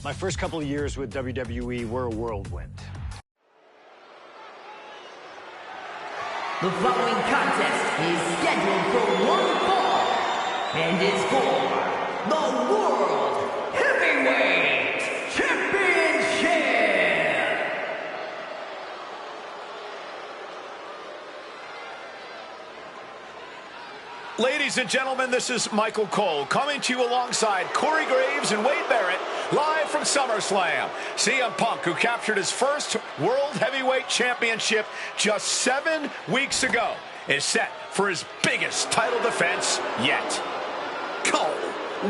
My first couple of years with WWE were a whirlwind. The following contest is scheduled for one fall and is for the World Heavyweight Championship. Ladies and gentlemen, this is Michael Cole coming to you alongside Corey Graves and Wade Barrett, live from SummerSlam. CM Punk, who captured his first World Heavyweight Championship just 7 weeks ago, is set for his biggest title defense yet. Cole,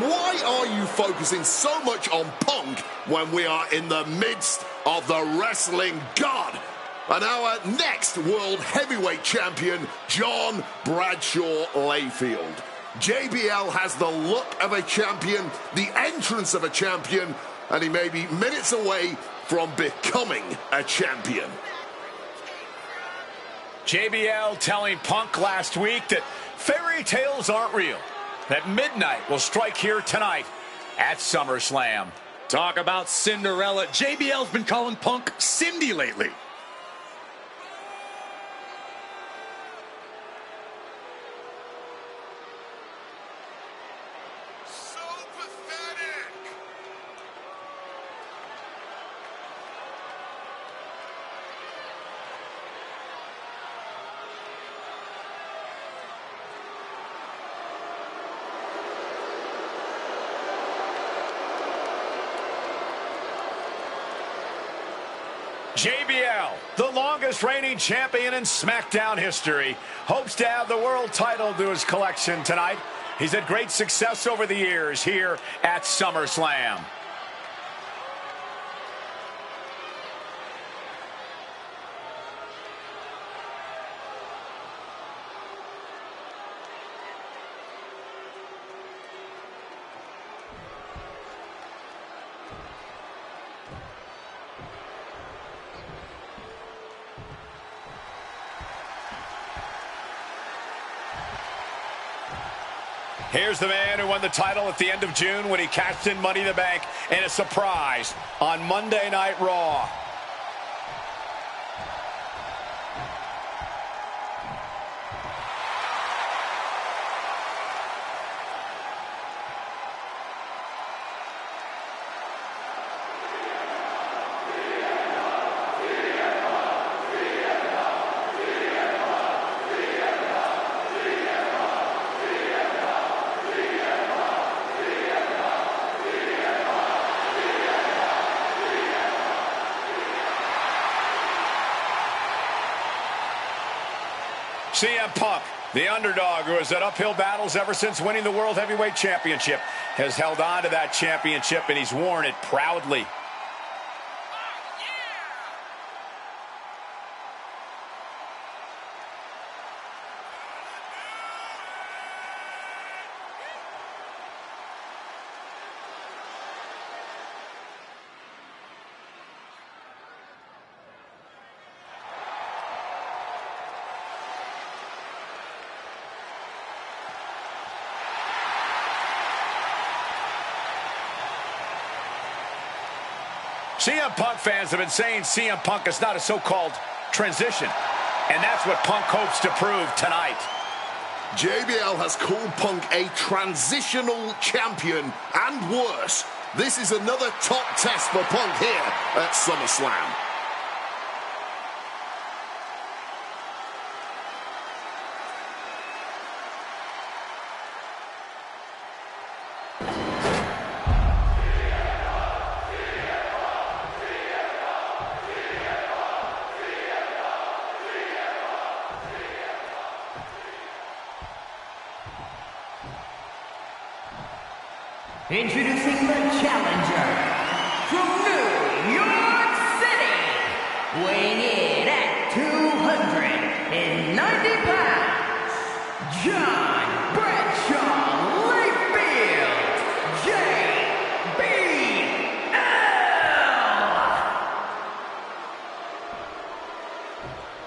why are you focusing so much on Punk when we are in the midst of the wrestling god? And our next World Heavyweight Champion, John Bradshaw Layfield. JBL has the look of a champion, the entrance of a champion, and he may be minutes away from becoming a champion. JBL telling Punk last week that fairy tales aren't real, that midnight will strike here tonight at SummerSlam. Talk about Cinderella. JBL's been calling Punk Cindy lately. JBL, the longest reigning champion in SmackDown history, hopes to add the world title to his collection tonight. He's had great success over the years here at SummerSlam. Here's the man who won the title at the end of June when he cashed in Money in the Bank in a surprise on Monday Night Raw. CM Punk, the underdog who has had uphill battles ever since winning the World Heavyweight Championship, has held on to that championship and he's worn it proudly. CM Punk fans have been saying CM Punk is not a so-called transition, and that's what Punk hopes to prove tonight. JBL has called Punk a transitional champion, and worse. This is another top test for Punk here at SummerSlam. Introducing the challenger from New York City, weighing in at 290 pounds, John Bradshaw Layfield, JBL.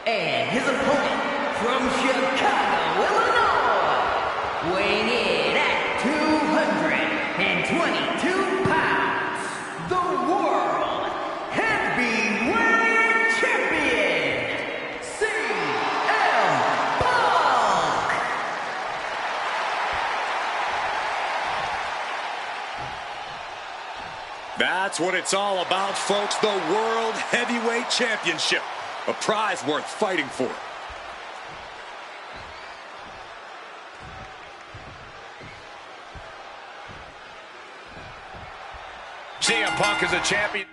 And his opponent from Chicago, Illinois, weighing in at 222 pounds, That's what it's all about, folks. The World Heavyweight Championship. A prize worth fighting for. CM Punk is a champion.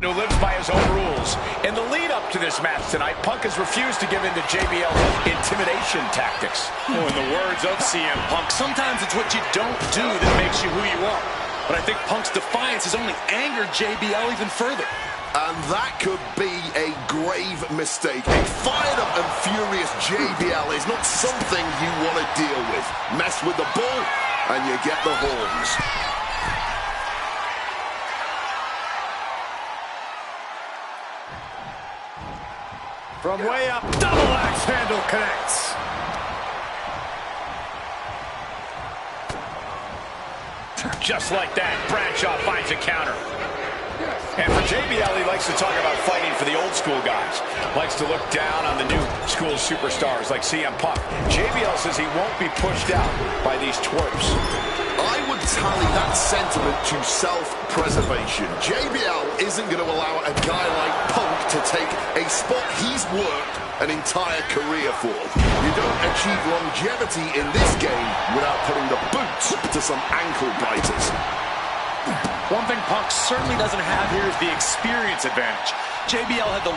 who lives by his own rules. In the lead up to this match tonight, Punk has refused to give in to JBL's intimidation tactics. Oh, in the words of CM Punk, sometimes it's what you don't do that makes you who you are. But I think Punk's defiance has only angered JBL even further. And that could be a grave mistake. A fired up and furious JBL is not something you want to deal with. Mess with the bull and you get the horns. From way up, double axe handle connects. Just like that, Bradshaw finds a counter. And for JBL, he likes to talk about fighting for the old school guys. Likes to look down on the new school superstars like CM Punk. JBL says he won't be pushed out by these twerps. I would tally that sentiment to self-preservation. JBL isn't going to allow a guy like Punk to take a spot he's worked an entire career for. You don't achieve longevity in this game without putting the boots to some ankle biters. One thing Punk certainly doesn't have here is the experience advantage. JBL had the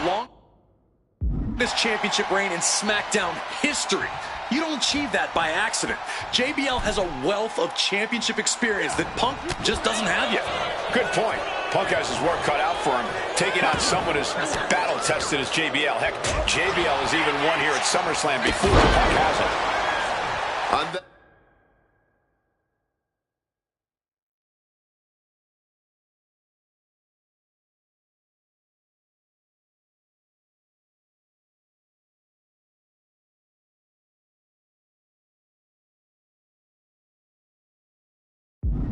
longest championship reign in SmackDown history. You don't achieve that by accident. JBL has a wealth of championship experience that Punk just doesn't have yet. Good point. Punk has his work cut out for him, taking on someone as battle-tested as JBL. Heck, JBL has even won here at SummerSlam before Punk has it.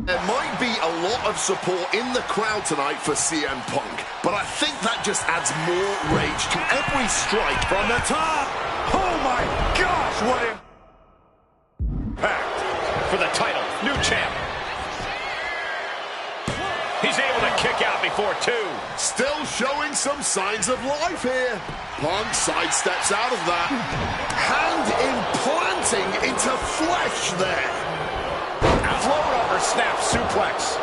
There might be a lot of support in the crowd tonight for CM Punk, but I think that just adds more rage to every strike from the top. Oh my gosh, what impact for the title, new champ. He's able to kick out before two. Still showing some signs of life here. Punk sidesteps out of that. Hand implanting into flesh there. Float over, snap, suplex.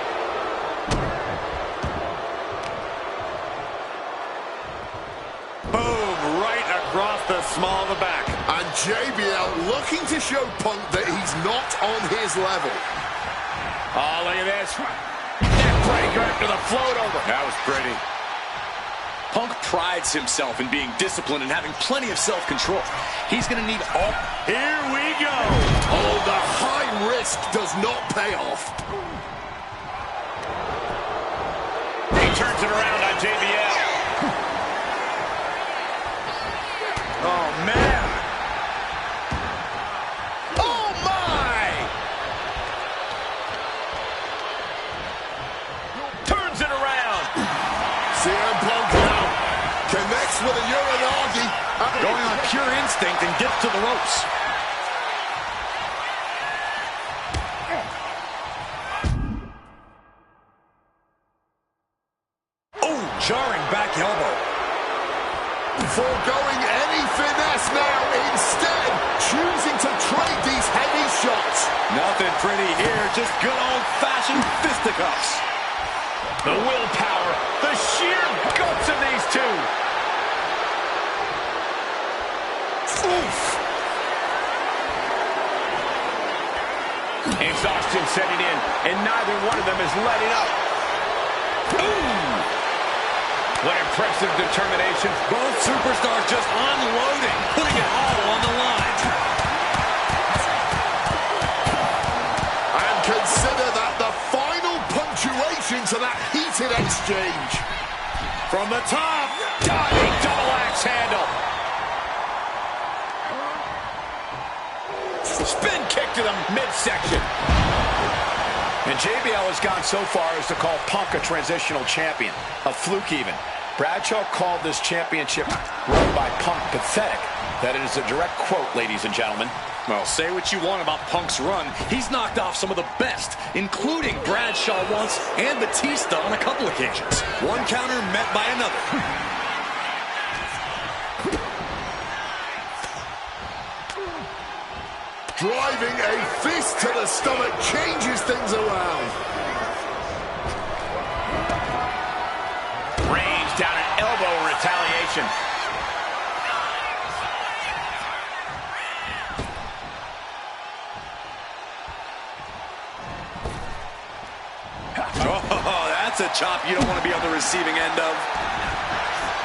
Boom, right across the small of the back. And JBL looking to show Punk that he's not on his level. Oh, look at this. Neckbreaker after the float over. That was pretty. Punk prides himself in being disciplined and having plenty of self-control. He's going to need all... Here we go. Oh, the high risk does not pay off. He turns it around on JBL. Oh, man. Oh, my. Turns it around. CM Punk now connects with a Uranagi. Going on pure instinct and gets to the ropes. Oh, jarring back elbow. Foregoing any finesse now, instead choosing to trade these heavy shots. Nothing pretty here, just good old-fashioned fisticuffs. The willpower, the sheer guts of these two. Oof. Exhaustion setting in, and neither one of them is letting up. Ooh. What impressive determination. Both superstars just unloading, putting it all on the line. And consider that the final punctuation to that heated exchange. From the top, diving double axe handle. Spin kick to the midsection. And JBL has gone so far as to call Punk a transitional champion, a fluke even. Bradshaw called this championship run by Punk pathetic. That is a direct quote, ladies and gentlemen. Well, say what you want about Punk's run. He's knocked off some of the best, including Bradshaw once and Batista on a couple occasions. One counter met by another. Driving a fist to the stomach changes things around. Reigns retaliation. Oh, that's a chop you don't want to be on the receiving end of.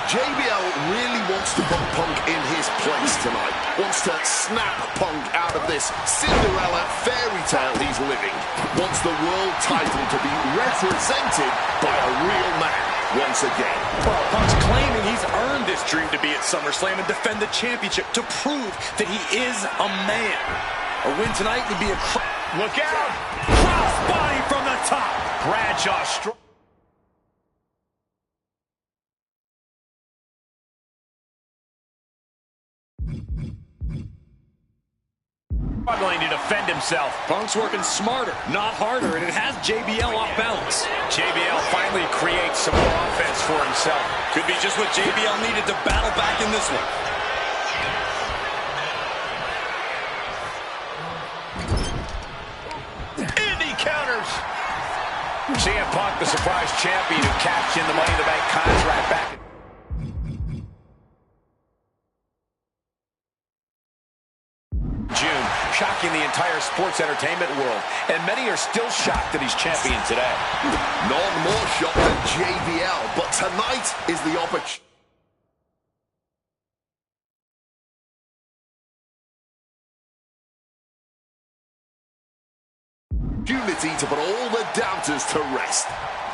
JBL really wants to put Punk in his place tonight. Wants to snap Punk out of this Cinderella fairy tale he's living. Wants the world title to be represented by a real man once again. Well, Punk's claiming he's earned this dream to be at SummerSlam and defend the championship to prove that he is a man. A win tonight would be a... Look out! Crossbody from the top! Bradshaw struggling to defend himself. Punk's working smarter, not harder, and it has JBL off balance. JBL finally creates some more offense for himself. Could be just what JBL needed to battle back in this one. Indy counters. CM Punk, the surprise champion who cashed in the Money in the Bank contract back in June, shocking the entire sports entertainment world, and many are still shocked that he's champion today. None more shocked than JBL, but tonight is the opportunity to put all the doubters to rest.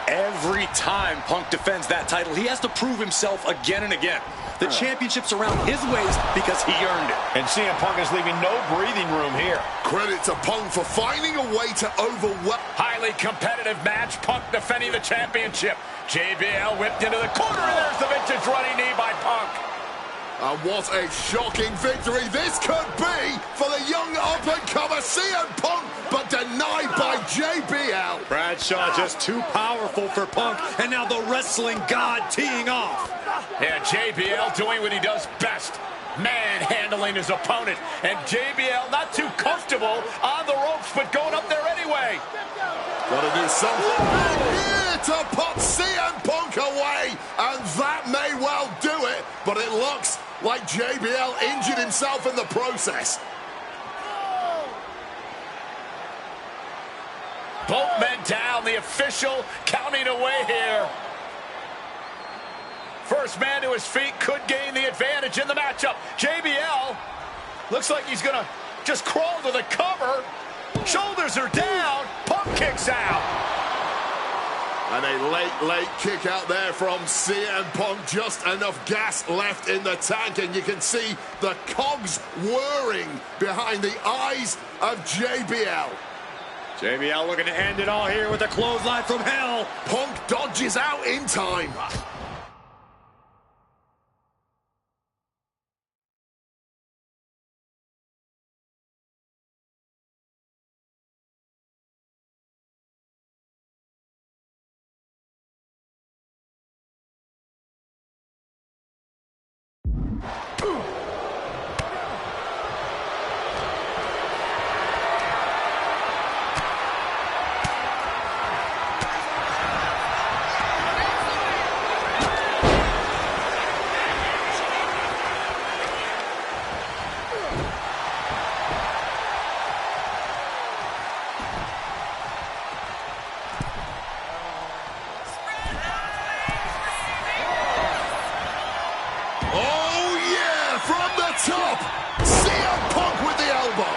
Every time Punk defends that title, he has to prove himself again and again. The championship's around his ways because he earned it. And CM Punk is leaving no breathing room here. Credit to Punk for finding a way to overwhelm. Highly competitive match. Punk defending the championship. JBL whipped into the corner, and there's the vintage running knee by Punk. And what a shocking victory this could be for the young up-and-comer CM Punk, but denied by JBL. Bradshaw just too powerful for Punk, and now the wrestling god teeing off. Yeah, JBL doing what he does best, manhandling his opponent. And JBL not too comfortable on the ropes, but going up there anyway. Gotta do something here to put CM Punk away, and that may well do it, but it looks like JBL injured himself in the process. Both men down, the official counting away here. First man to his feet could gain the advantage in the matchup. JBL looks like he's gonna just crawl to the cover. Shoulders are down. Punk kicks out. And a late kick out there from CM Punk. Just enough gas left in the tank, and you can see the cogs whirring behind the eyes of JBL. JBL looking to end it all here with a clothesline from hell. Punk dodges out in time. Top. CM Punk with the elbow.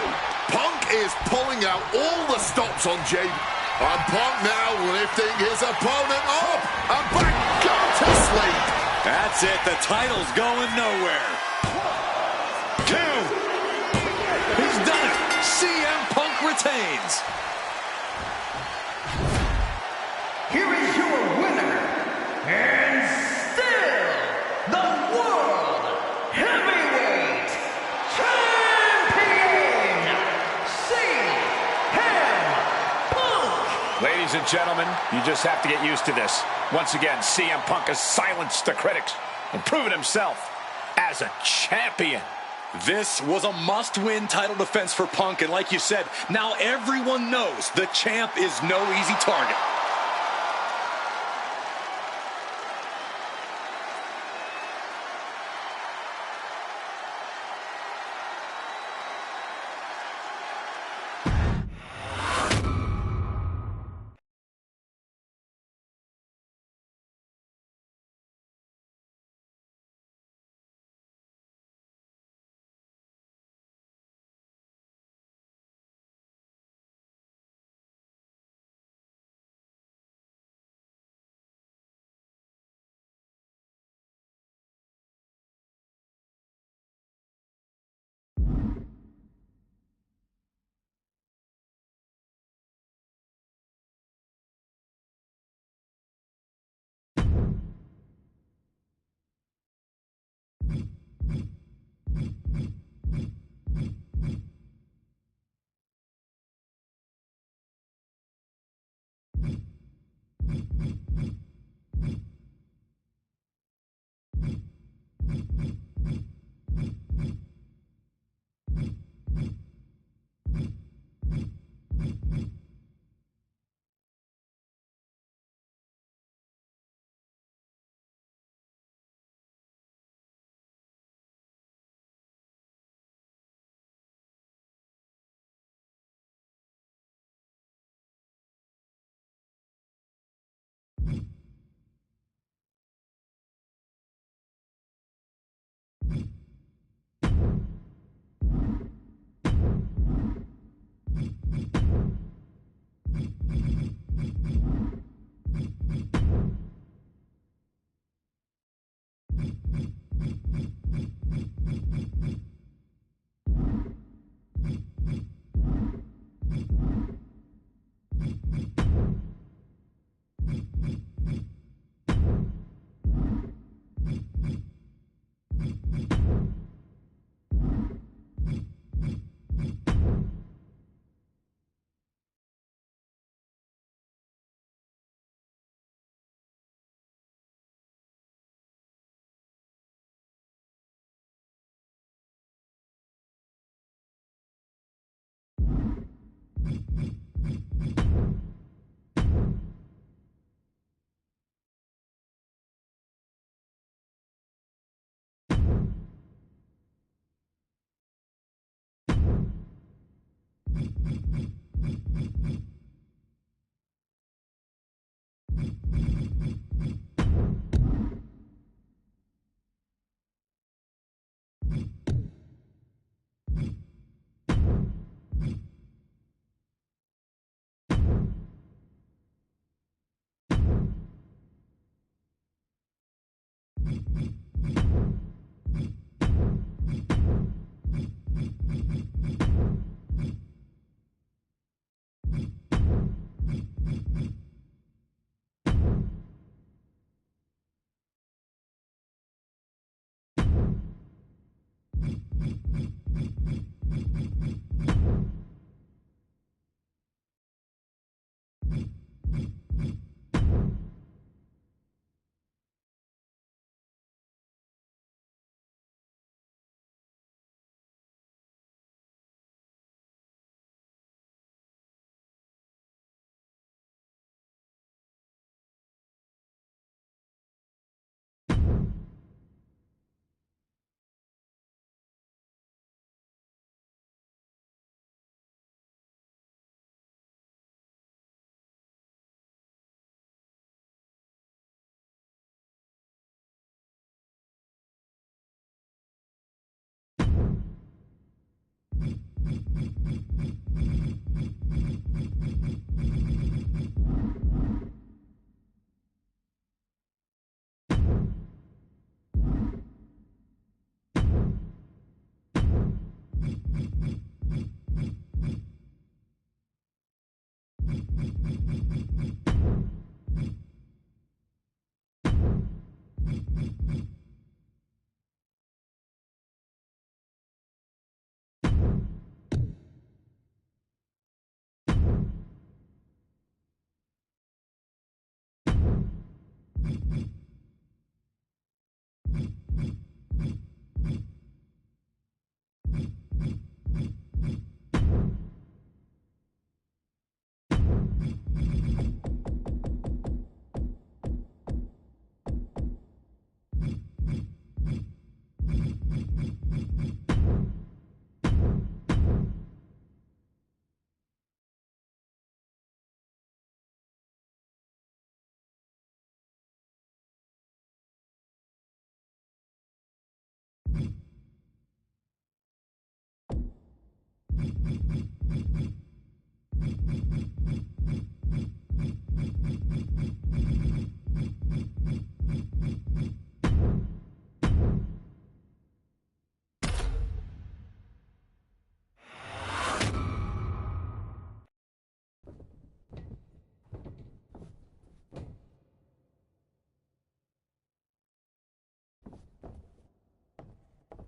Punk is pulling out all the stops on JBL. And Punk now lifting his opponent up and back down to sleep. That's it. The title's going nowhere. 2. He's done it. CM Punk retains. Here is your winner, and still the World Heavyweight Champion, CM Punk. Ladies and gentlemen, you just have to get used to this. Once again, CM Punk has silenced the critics and proven himself as a champion. This was a must-win title defense for Punk, and like you said, now everyone knows the champ is no easy target.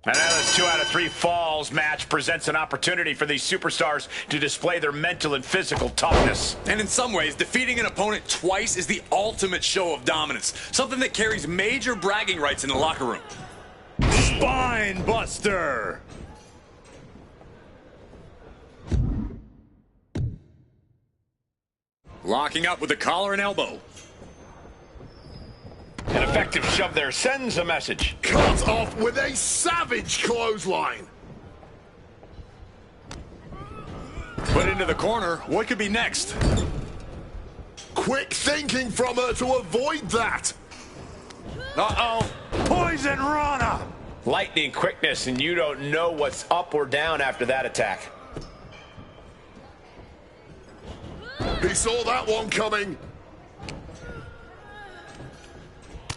And now this 2 out of 3 falls match presents an opportunity for these superstars to display their mental and physical toughness. And in some ways, defeating an opponent twice is the ultimate show of dominance, something that carries major bragging rights in the locker room. Spine Buster! Locking up with the collar and elbow. An effective shove there sends a message. Cut off with a savage clothesline. Put into the corner. What could be next? Quick thinking from her to avoid that. Uh-oh. Poison Rana! Lightning quickness, and you don't know what's up or down after that attack. He saw that one coming.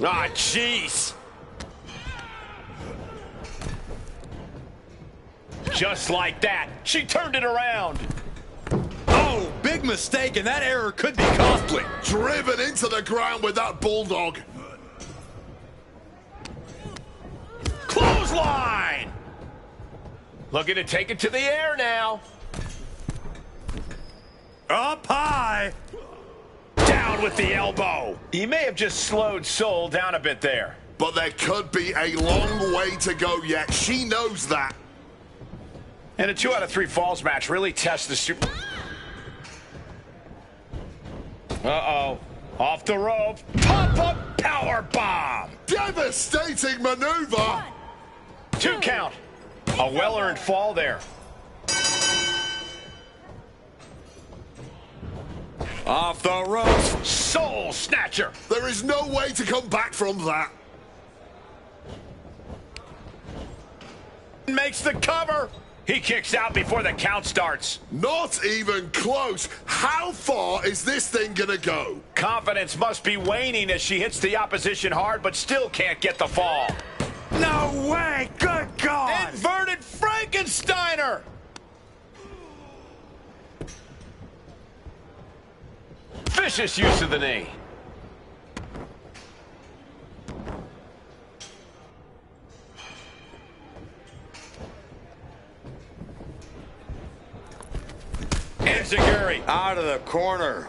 Ah, jeez. Just like that, she turned it around. Oh, big mistake, and that error could be costly. Driven into the ground with that bulldog. Clothesline! Looking to take it to the air now. Up high. Down with the elbow. He may have just slowed Soul down a bit there. But there could be a long way to go yet. She knows that. And a 2 out of 3 falls match really tests the super... Uh-oh. Off the rope. Pop-up power bomb. Devastating maneuver. 2 count. A well-earned fall there. Off the ropes. Soul snatcher. There is no way to come back from that. Makes the cover. He kicks out before the count starts. Not even close. How far is this thing gonna go? Confidence must be waning as she hits the opposition hard, but still can't get the fall. No way! Good God! Inverted Frankensteiner! Vicious use of the knee. Enziguri out of the corner.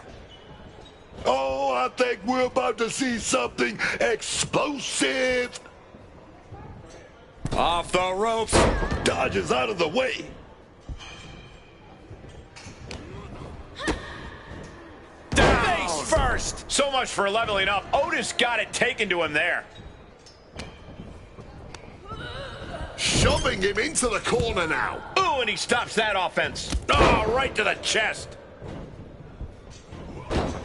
Oh, I think we're about to see something explosive. Off the ropes. Dodges out of the way. Face first. So much for leveling up. Otis got it taken to him there. Shoving him into the corner now. Ooh, and he stops that offense. Oh, right to the chest.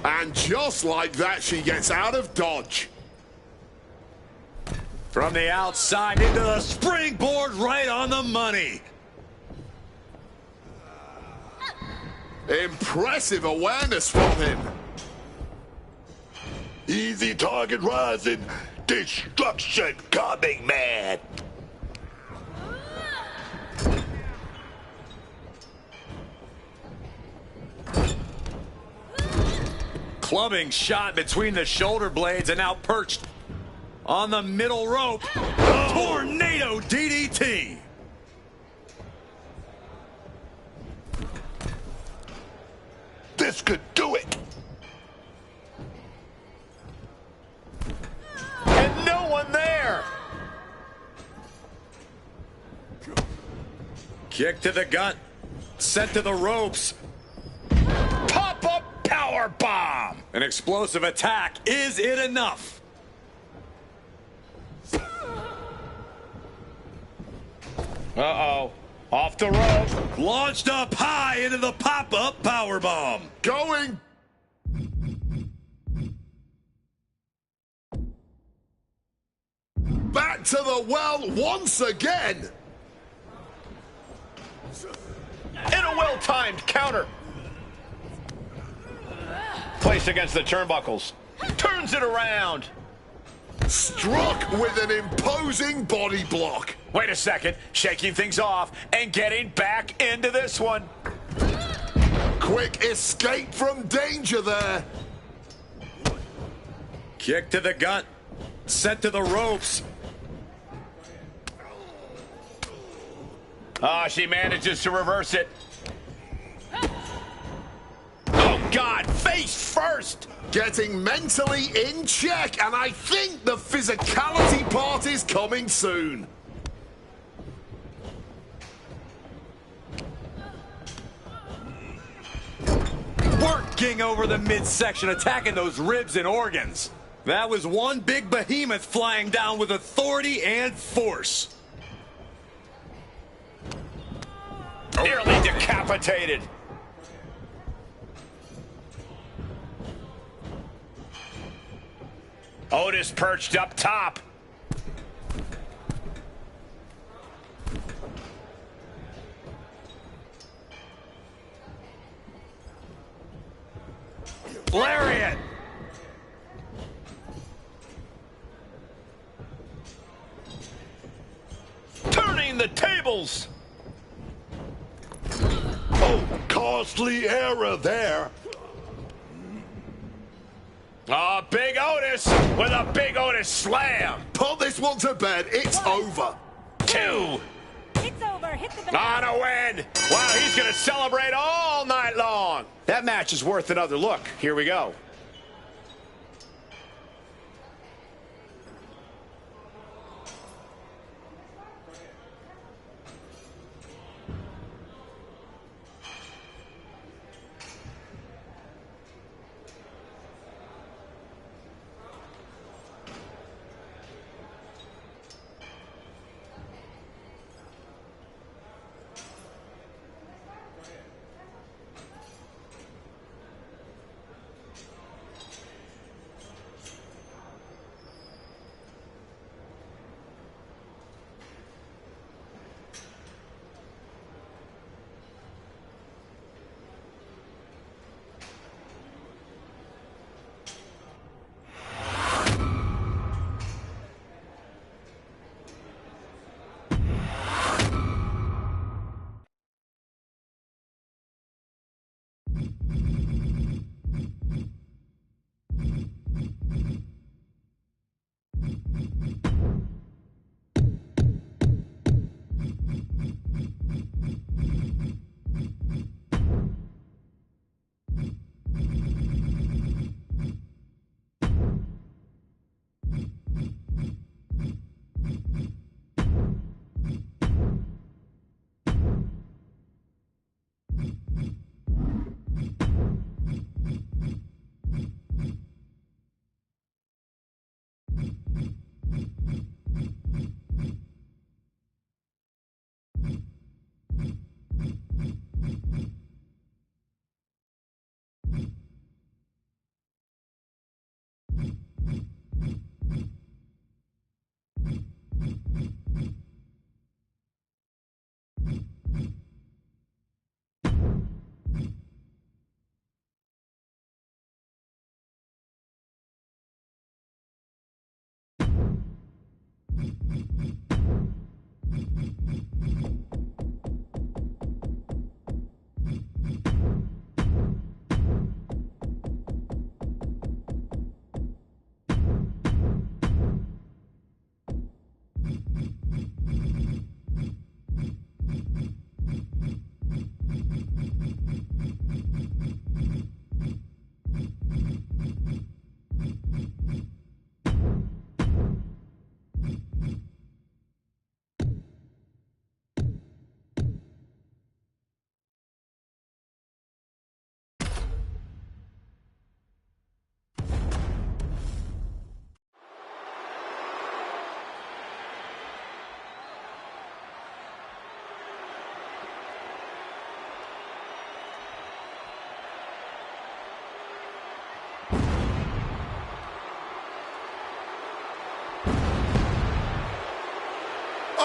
And just like that, she gets out of dodge. From the outside into the springboard right on the money. Impressive awareness from him. Easy target rising. Destruction coming, man. Clubbing shot between the shoulder blades and now perched on the middle rope. Tornado DDT. This could do it. And no one there. Kick to the gut. Sent to the ropes. Pop-up power bomb. An explosive attack. Is it enough? Uh-oh. Off the rope. Launched up high into the pop-up power bomb. Going. Back to the well once again. And a well-timed counter. Placed against the turnbuckles. Turns it around. Struck with an imposing body block. Wait a second. Shaking things off and getting back into this one. Quick escape from danger there. Kick to the gut. Sent to the ropes. Oh, she manages to reverse it. Oh, God. Face first. Getting mentally in check, and I think the physicality part is coming soon. Working over the midsection, attacking those ribs and organs. That was one big behemoth flying down with authority and force. Nearly decapitated. Otis perched up top. Lariat. Turning the tables. Oh, costly error there. Big Otis with a big Otis slam. Put this one to bed. It's over. 2. It's over. Hit the bell. On a win. Wow, he's going to celebrate all night long. That match is worth another look. Here we go.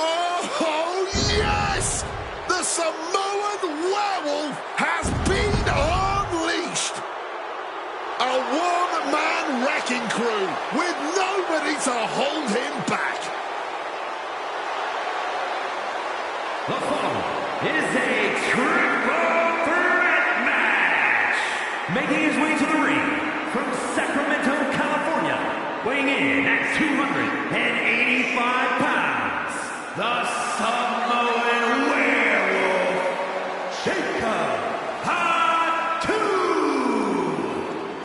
Oh, yes! The Samoan werewolf has been unleashed! A one-man wrecking crew with nobody to hold him back. The following is a triple threat match. Making his way to the ring from Sacramento, California, weighing in at 285 pounds, the Samoan werewolf, Jacob Hatu.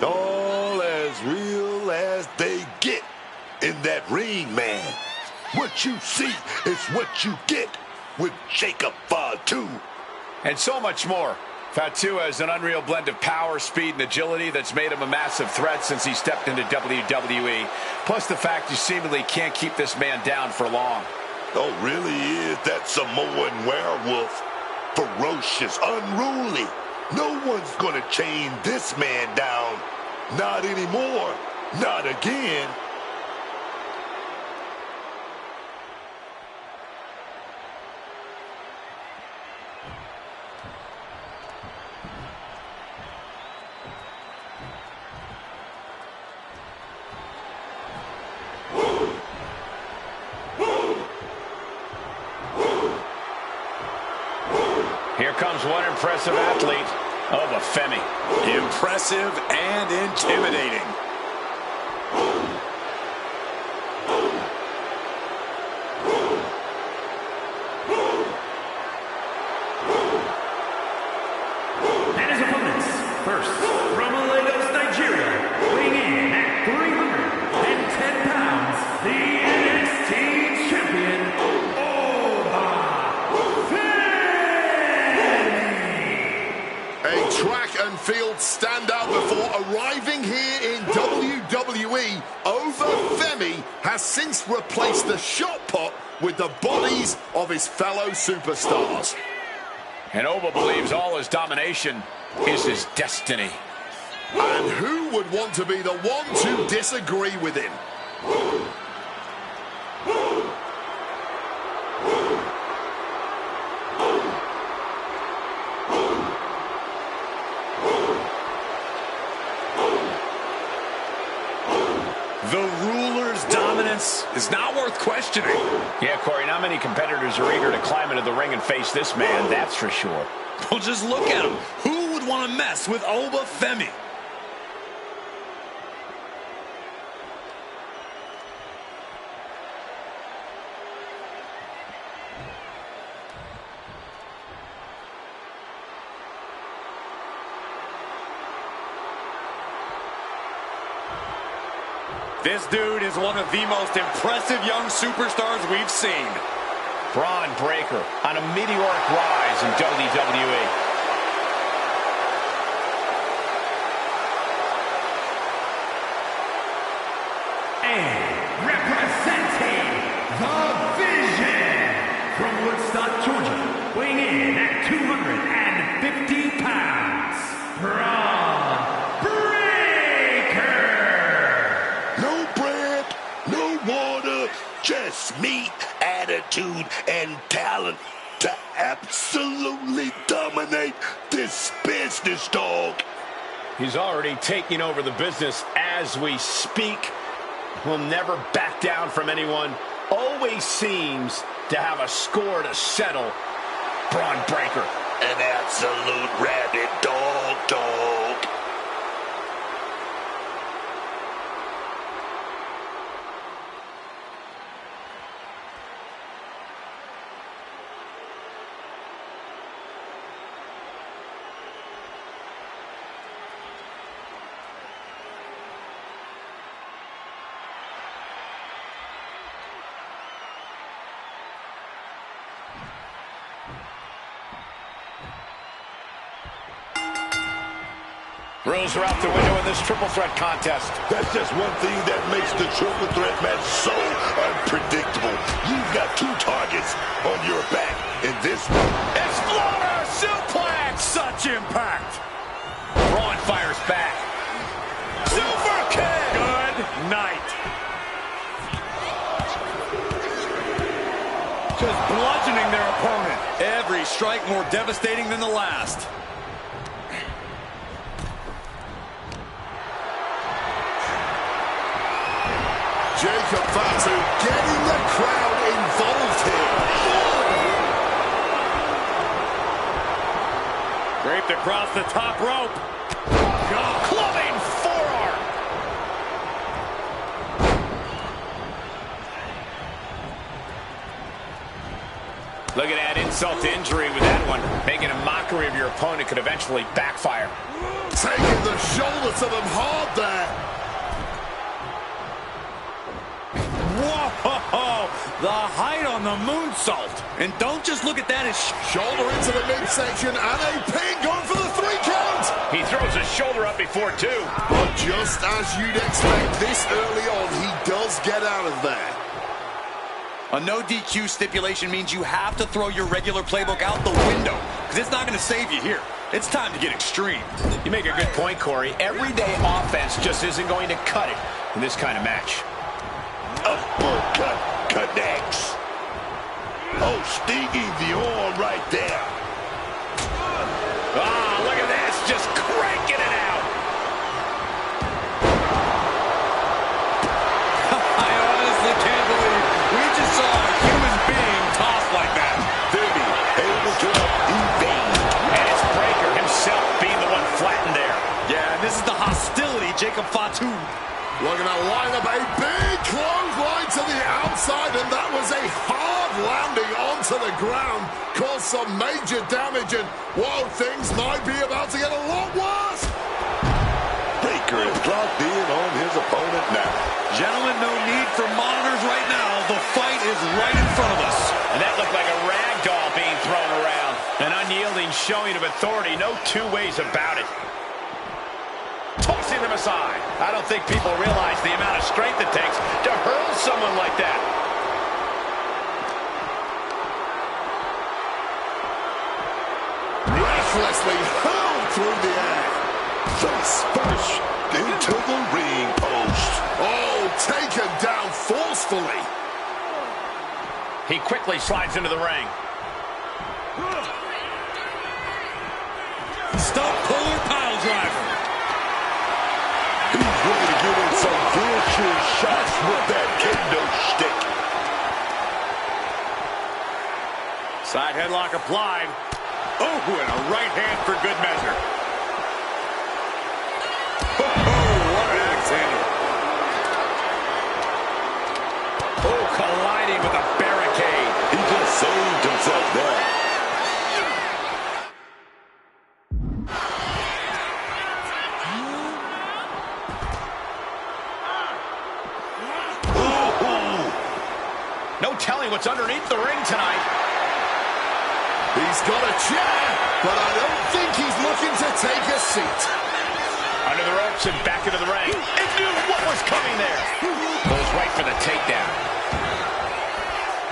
All as real as they get in that ring, man. What you see is what you get with Jacob Fatu. And so much more. Fatu has an unreal blend of power, speed, and agility that's made him a massive threat since he stepped into WWE. Plus the fact you seemingly can't keep this man down for long. Oh, really is that Samoan werewolf. Ferocious, unruly. No one's gonna chain this man down. Not anymore. Not again. Here comes one impressive athlete, Wwe 2K26. Impressive and intimidating. And his opponents, first from Lagos, Nigeria, weighing in at 310 pounds, the NXT champion, A track and field standout before arriving here in WWE, Wwe 2K26 has since replaced the shot put with the bodies of his fellow superstars. And Wwe believes all his domination is his destiny. And who would want to be the one to disagree with him? The ruler's dominance is not worth questioning. Yeah, Corey, not many competitors are eager to climb into the ring and face this man, that's for sure. Well, just look at him. Who would want to mess with Wwe 2K26? This dude is one of the most impressive young superstars we've seen. Braun Breaker on a meteoric rise in WWE. And representing the Vision from Woodstock, Georgia, weighing in at 250 pounds, Braun Breaker. No bread, no water, just meat, attitude, and talent to absolutely dominate this business, dog. He's already taking over the business as we speak. Will never back down from anyone. always seems to have a score to settle. Braun breaker. An absolute rabid dog. Rules are out the window in this triple threat contest. That's just one thing that makes the triple threat match so unpredictable. You've got two targets on your back in this one. Exploder suplex! Such impact! Braun fires back. Super kick! Good night. Just bludgeoning their opponent. Every strike more devastating than the last. Jacob Fatu getting the crowd involved here. Draped across the top rope. Clubbing forearm. Look at that insult to injury with that one. Making a mockery of your opponent could eventually backfire. Taking the shoulder to them hard there. Whoa! The height on the moonsault. And don't just look at that as Shoulder into the midsection and a pin going for the 3 count. He throws his shoulder up before two. But just as you'd expect this early on, he does get out of there. a no DQ stipulation means you have to throw your regular playbook out the window, because it's not going to save you here. It's time to get extreme. You make a good point, Corey. Everyday offense just isn't going to cut it in this kind of match. Uppercut connects. Oh, stinging the arm right there. Ah, look at this, just cranking it out. I honestly can't believe we just saw a human being tossed like that. Derby able to evade. And it's Breaker himself being the one flattened there. Yeah, and this is the hostility Jacob Fatu. Looking to line up a big clothesline to the outside, and that was a hard landing onto the ground. Caused some major damage, and whoa, things might be about to get a lot worse. Baker is locked in on his opponent now. Gentlemen, no need for monitors right now. The fight is right in front of us. And that looked like a rag doll being thrown around. An unyielding showing of authority, no two ways about it. Tossing them aside. I don't think people realize the amount of strength it takes to hurl someone like that. Recklessly hurled through the air. Face first into the ring post. Oh, taken down forcefully. He quickly slides into the ring. Stump puller pile driver. He's ready to get in some vicious shots with that kendo stick. Side headlock applied. Oh, and a right hand for good measure. Oh, what an axe handle. Oh, colliding with a barricade. He just saved himself there. No telling what's underneath the ring tonight. He's got a chair, but I don't think he's looking to take a seat. Under the ropes and back into the ring. It knew what was coming there. Goes right for the takedown.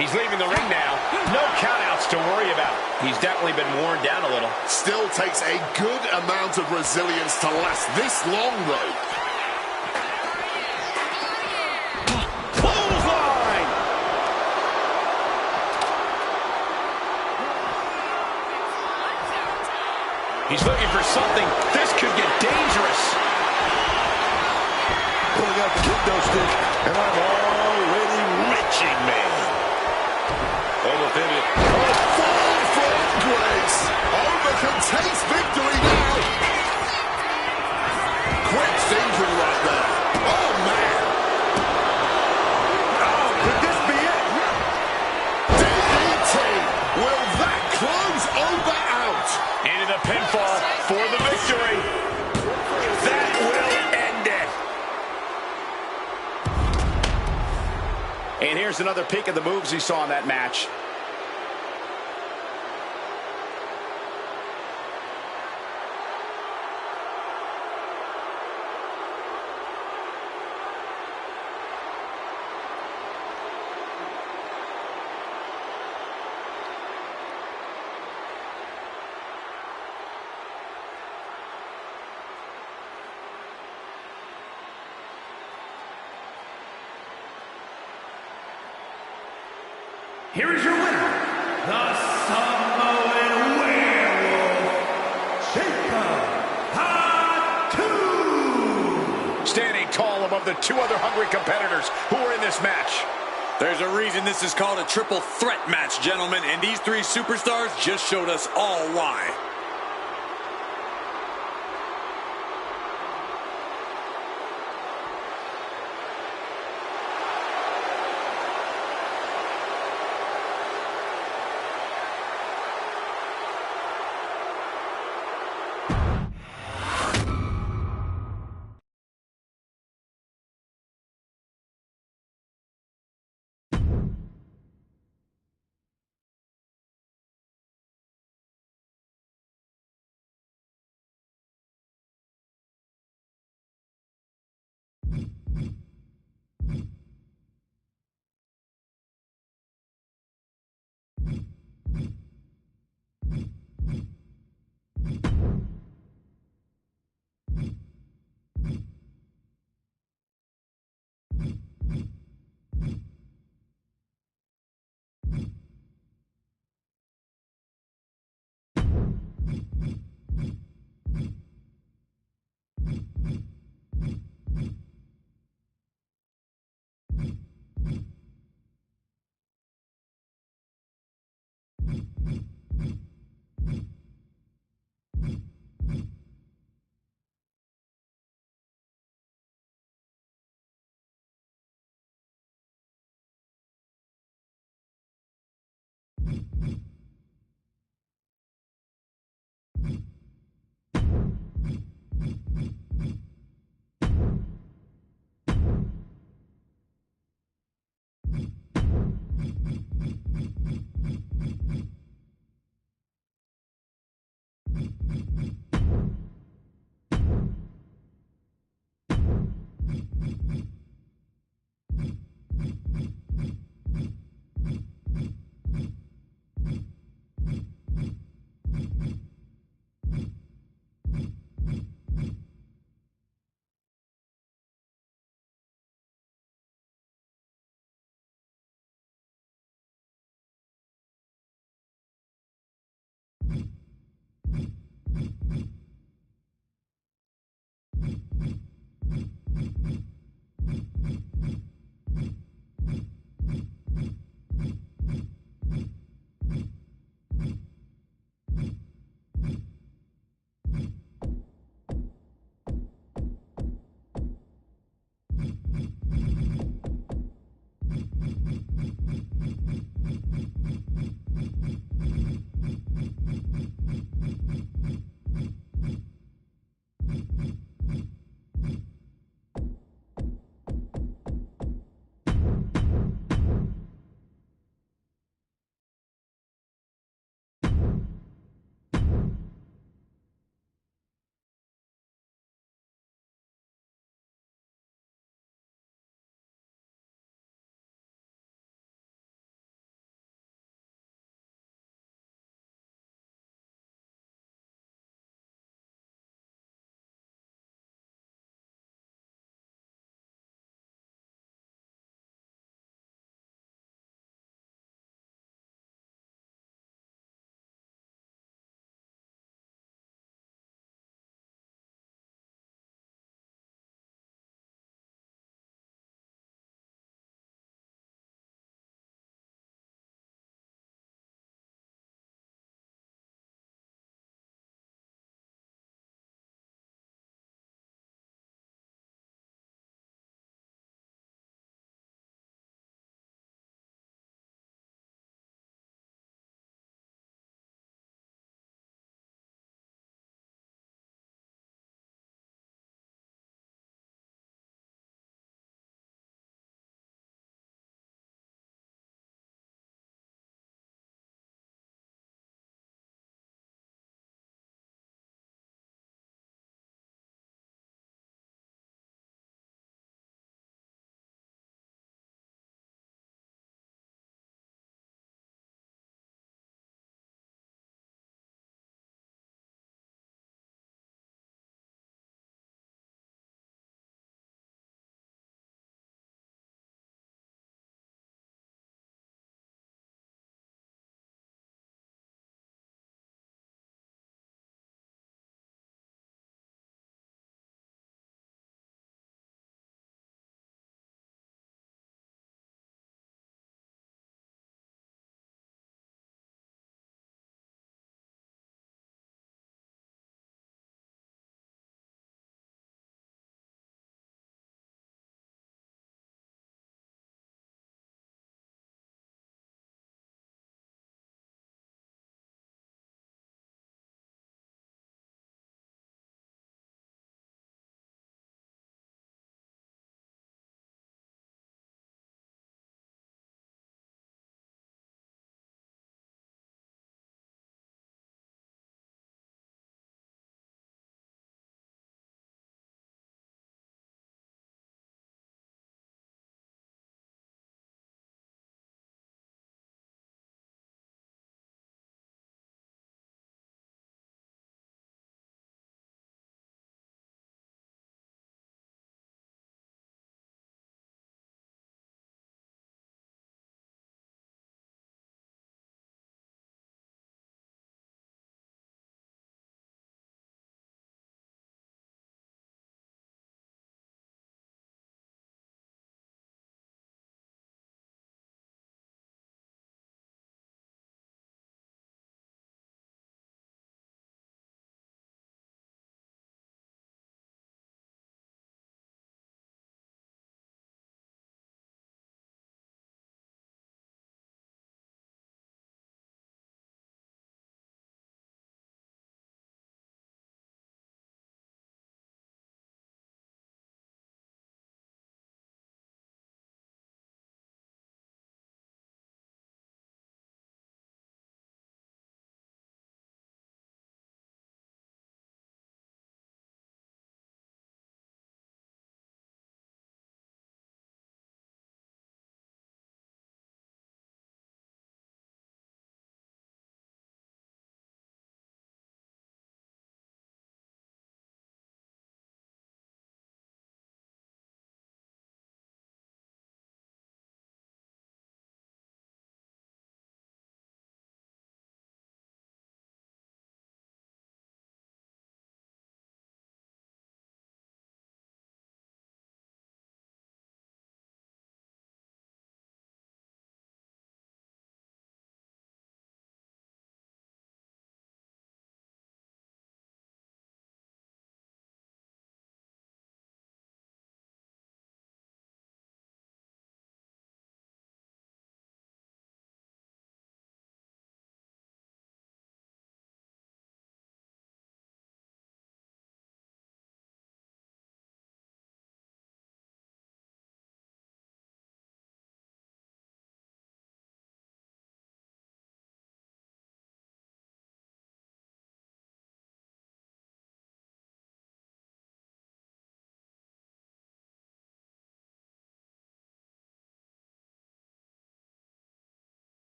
He's leaving the ring now. No countouts to worry about. He's definitely been worn down a little. Still takes a good amount of resilience to last this long, though. He's looking for something. This could get dangerous. Pulling out the kendo stick, and I'm already retching, man. prohibited. Fall from grace. Over can taste victory now. Quick thinking right there. Oh, man. Oh, could this be it? DDT. Will that close over out? Into the pinfall for the victory. That will end it. And here's another peek at the moves he saw in that match. Here is your winner, the Samoan Werewolf, Jacob Hatu. Standing tall above the two other hungry competitors who are in this match. There's a reason this is called a triple threat match, gentlemen, and these three superstars just showed us all why.